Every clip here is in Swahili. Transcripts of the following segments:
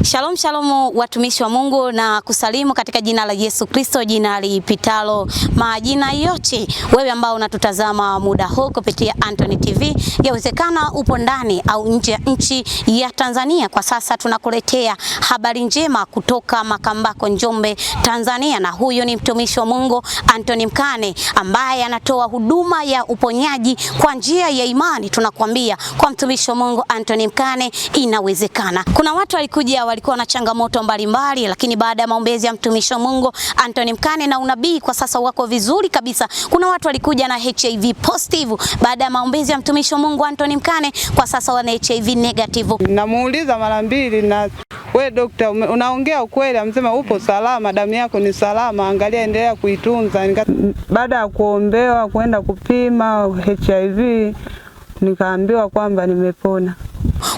Shalom shalom watumishi wa Mungu, na kusalimu katika jina la Yesu Kristo, jina lipitalo majina yote. Wewe ambao unatutazama muda huu kupitia Antony TV, yawezekana upo ndani au nje ya nchi ya Tanzania. Kwa sasa tunakuletea habari njema kutoka Makambako, Njombe, Tanzania, na huyo ni mtumishi wa Mungu Antony Mkane ambaye anatoa huduma ya uponyaji kwa njia ya imani. Tunakwambia kwa mtumishi wa Mungu Antony Mkane inawezekana. Kuna watu walikuwa na changamoto mbalimbali, lakini baada ya maombezi ya mtumishi wa Mungu Antony Mkane na unabii, kwa sasa wako vizuri kabisa. Kuna watu walikuja na HIV positive, baada ya maombezi ya mtumishi wa Mungu Antony Mkane kwa sasa wana HIV negative. Namuuliza mara mbili, na we dokta, unaongea ukweli? Amsema upo salama, damu yako ni salama, angalia, endelea kuitunza. Baada ya kuombewa kwenda kupima HIV, nikaambiwa kwamba nimepona.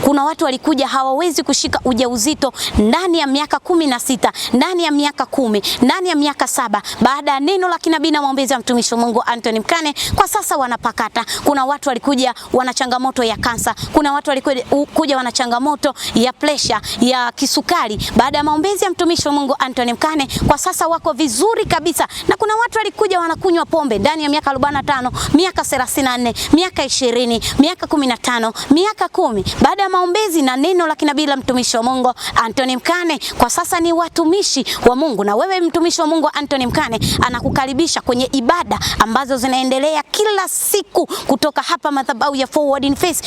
Kuna watu walikuja hawawezi kushika ujauzito ndani ya miaka 16, ndani ya miaka 10, ndani ya miaka 7. Baada ya neno la kinabii na maombezi ya mtumishi wa Mungu Antony Mkane, kwa sasa wanapakata. Kuna watu walikuja wana changamoto ya kansa, kuna watu walikuja wana changamoto ya pressure, ya kisukari. Baada ya maombezi ya mtumishi wa Mungu Antony Mkane, kwa sasa wako vizuri kabisa. Na kuna watu walikuja wanakunywa pombe ndani ya miaka 45, miaka 34, miaka 20, miaka 15, miaka 10. Baada ya maombezi na neno la kinabii la mtumishi wa Mungu Antony Mkane, kwa sasa ni watumishi wa Mungu. Na wewe mtumishi wa Mungu Antony Mkane anakukaribisha kwenye ibada ambazo zinaendelea kila siku kutoka hapa madhabahu ya Forward in Faith.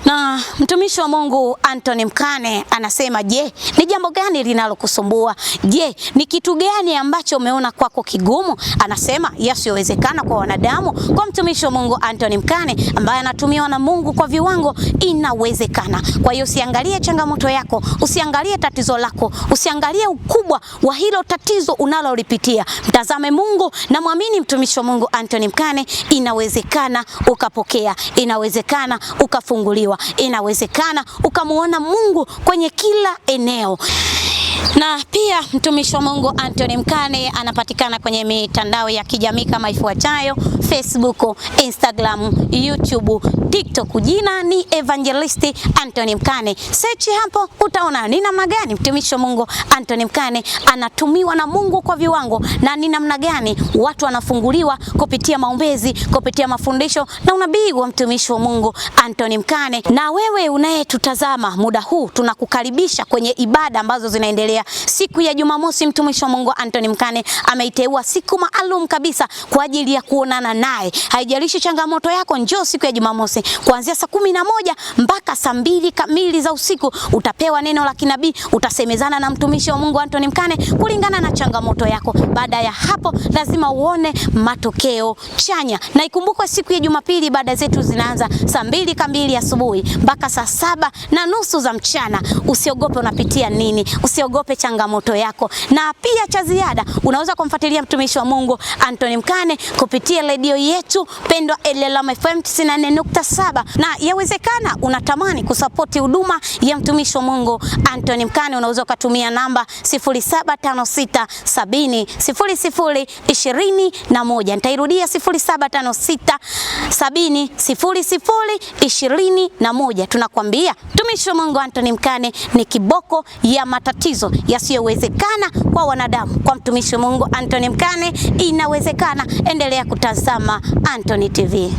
Na mtumishi wa Mungu Antony Mkane anasema, je, ni jambo gani linalokusumbua? Je, ni kitu gani ambacho umeona kwako kigumu? Anasema yasiyowezekana kwa wanadamu, kwa mtumishi wa Mungu Antony Mkane ambaye anatumiwa na Mungu kwa viwango, inawezekana. Kwa hiyo usiangalie changamoto yako, usiangalie tatizo lako, usiangalie ukubwa wa hilo tatizo unalolipitia. Mtazame Mungu na muamini mtumishi wa Mungu Antony Mkane. Inawezekana ukapokea, inawezekana ukafunguliwa, inawezekana ukamuona Mungu kwenye kila eneo. Na pia mtumishi wa Mungu Antony Mkane anapatikana kwenye mitandao ya kijamii kama ifuatayo: Facebook, Instagram, YouTube, TikTok. Jina ni Evangelist Antony Mkane. Search hapo utaona ni namna gani mtumishi wa Mungu Antony Mkane anatumiwa na Mungu kwa viwango, na ni namna gani watu wanafunguliwa kupitia maombezi, kupitia mafundisho na unabii wa mtumishi wa Mungu Antony Mkane. Na wewe unayetutazama muda huu, tunakukaribisha kwenye ibada ambazo zinaendelea siku ya Jumamosi. Mtumishi wa Mungu Antony Mkane ameiteua siku maalum kabisa kwa ajili ya kuonana naye. Haijalishi changamoto yako, njoo siku ya Jumamosi kuanzia saa 11 mpaka saa 2 kamili za usiku. Utapewa neno la kinabii, utasemezana na mtumishi wa Mungu Antony Mkane kulingana na changamoto yako. Baada ya hapo lazima uone matokeo chanya. Na ikumbukwe siku ya Jumapili ibada zetu zinaanza saa 2 kamili asubuhi mpaka saa 7:30 za mchana. Usiogope unapitia nini, usiogope changamoto yako. Na pia cha ziada, unaweza kumfuatilia mtumishi wa Mungu Antony Mkane kupitia redio yetu pendwa LLM FM 94.7. Na yawezekana unatamani kusapoti huduma ya mtumishi wa Mungu Antony Mkane, unaweza kutumia namba 0756700021. Nitairudia 0756700021. Tunakwambia mtumishi wa Mungu Antony Mkane ni kiboko ya matatizo yasiyowezekana kwa wanadamu. Kwa mtumishi wa Mungu Antony Mkane inawezekana. Endelea kutazama Antony TV.